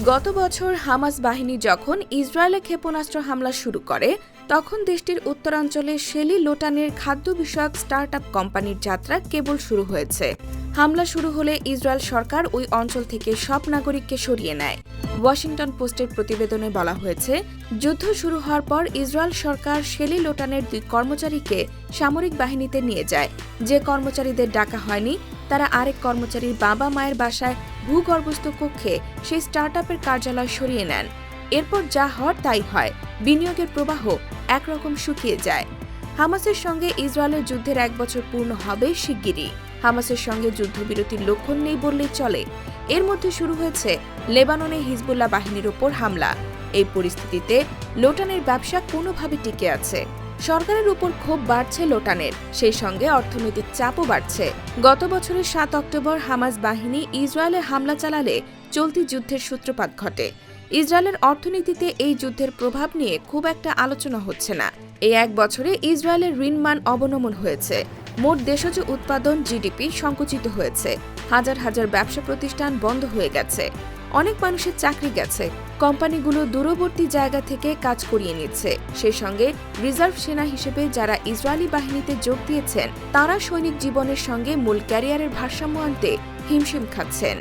গত বছর হামাস বাহিনী যখন ইসরায়েলে ক্ষেপণাস্ত্র হামলা শুরু করে তখন দেশটির উত্তরাঞ্চলে শেলি লোটানের খাদ্য বিষয়ক স্টার্টআপ কোম্পানির যাত্রা কেবল শুরু হয়েছে। হামলা শুরু হলে ইসরায়েল সরকার ওই অঞ্চল থেকে সব নাগরিককে সরিয়ে নেয়। ওয়াশিংটন পোস্টের প্রতিবেদনে বলা হয়েছে, যুদ্ধ শুরু হওয়ার পর ইসরায়েল সরকার শেলি লোটানের 2 কর্মচারীকে সামরিক বাহিনীতে নিয়ে যায়। যে কর্মচারীদের ডাকা হয়নি তারা আরেক কর্মচারীর বাবা মায়ের বাসায় ভূগর্ভস্থ কক্ষে সেই স্টার্টআপের কার্যালয় সরিয়ে নেন। এরপর যা হওয়ার তাই হয়, বিনিয়োগের প্রবাহ একরকম শুকিয়ে যায়। হামাসের সঙ্গে ইসরায়েলের যুদ্ধের 1 বছর পূর্ণ হবে শিগগিরই। হামাসের সঙ্গে যুদ্ধবিরতির লক্ষণ নেই বললেই চলে। এর মধ্যে শুরু হয়েছে লেবাননে হিজবুল্লাহ বাহিনীর ওপর হামলা। এই পরিস্থিতিতে লোটানের ব্যবসা কোনোভাবে টিকে আছে। সরকারের উপর ক্ষোভ বাড়ছে লোটানের, সেই সঙ্গে অর্থনৈতিক চাপও বাড়ছে। গত বছরের 7 অক্টোবর হামাস বাহিনী ইসরায়েলে হামলা চালালে চলতি যুদ্ধের সূত্রপাত ঘটে। ইসরায়েলের অর্থনীতিতে এই যুদ্ধের প্রভাব নিয়ে খুব একটা আলোচনা হচ্ছে না। এই 1 বছরে ইসরায়েলের ঋণমান অবনমন হয়েছে। মোট দেশজ উৎপাদন জিডিপি সংকুচিত হয়েছে। হাজার হাজার ব্যবসা প্রতিষ্ঠান বন্ধ হয়ে গেছে। অনেক মানুষের চাকরি গেছে। কোম্পানিগুলো দূরবর্তী জায়গা থেকে কাজ করিয়ে নিচ্ছে। সেই সঙ্গে রিজার্ভ সেনা হিসেবে যারা ইসরায়েলি বাহিনীতে যোগ দিয়েছেন তারা সৈনিক জীবনের সঙ্গে মূল ক্যারিয়ারের ভারসাম্য আনতে হিমশিম খাচ্ছেন।